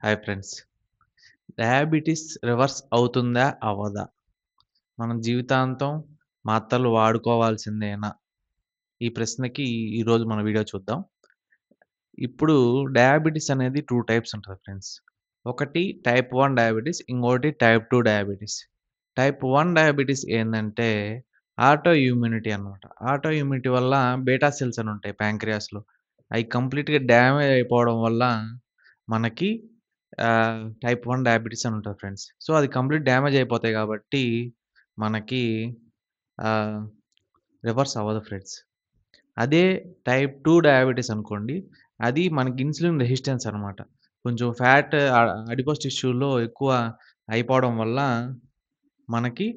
Hi friends. Diabetes reverse అవుతుందా? అవ్వదా? మనం జీవితాంతం మాత్రలు వాడుకోవాల్సిందేనా? ఈ ప్రశ్నకి ఈరోజు మన వీడియో చూద్దాం. ఇప్పుడు డయాబెటిస్ అనేది 2 టైప్స్ ఉంటది ఫ్రెండ్స్. ఒకటి టైప్ 1 డయాబెటిస్, ఇంకోటి టైప్ 2 డయాబెటిస్. టైప్ 1 డయాబెటిస్ ఏందంటే ఆటో ఇమ్యూనిటీ అన్నమాట. ఆటో ఇమ్యూనిటీ వల్ల బీటా సెల్స్ అని ఉంటాయి ప్యాంక్రియాస్‌లో. అయి కంప్లీట్‌గా డ్యామేజ్ అయిపోవడం వల్ల మనకి టైప్ 1 డయాబెటిస్ అని ఉంటది ఫ్రెండ్స్. సో, అది కంప్లీట్ డ్యామేజ్ అయిపోతాయి కాబట్టి మనకి ఆహ్, రివర్స్ అవ్వదు ఫ్రెండ్స్. అదే టైప్ 2 డయాబెటిస్ అనుకోండి. అది మనకి ఇన్సులిన్ రెసిస్టెన్స్ అనమాట. కొంచెం ఫ్యాట్ అడిపోస్ టిష్యూలో ఎక్కువ అయిపోవడం వల్ల మనకి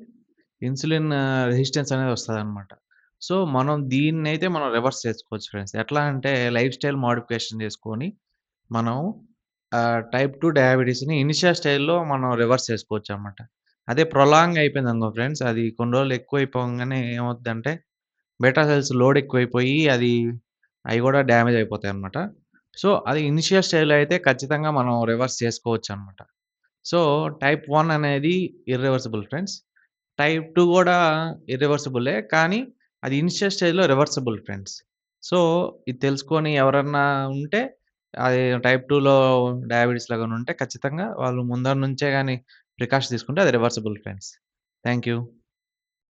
ఇన్సులిన్ రెసిస్టెన్స్ అనేది వస్తదనమాట. సో, మనం దీన్నైతే రివర్స్ చేసుకోవచ్చు ఫ్రెండ్స్. ఎట్లా అంటే లైఫ్ స్టైల్ మోడిఫికేషన్ చేసుకొని మనం టైప్ 2 డయాబెటిస్‌ని ఇనిషియల్ స్టేజ్‌లో మనం రివర్స్ చేసుకోవచ్చనమాట. అదే ప్రొలాంగ్ అయిపోయిందనుకో ఫ్రెండ్స్ అది కొన్ని రోజులు ఎక్కువైపోంగానే ఏమవుద్దంటే బీటా సెల్స్ లోడ్ ఎక్కువైపోయి అయి గూడా డ్యామేజ్ అయిపోతాయన్నమాట. సో, అది ఇనిషియల్ స్టేజ్‌లో అయితే ఖచ్చితంగా మనం రివర్స్ చేసుకోవచ్చనమాట. సో, టైప్ 1 అనేది ఇర్రివర్సిబుల్ ఫ్రెండ్స్. టైప్ 2 గూడా ఇర్రివర్సిబులే. కానీ అది ఇనిషియల్ స్టేజ్‌లో రివర్సిబుల్ ఫ్రెండ్స్. సో, ఇది తెలుసుకొని ఎవరన్నా ఉంటే అది టైప్ 2లో డయాబెటిస్‌లో గాని ఉంటే ఖచ్చితంగా వాళ్ళు ముందర నుంచే గాని ప్రికాషన్స్ తీసుకుంటే అది రివర్సిబుల్ ఫ్రెండ్స్. Thank you.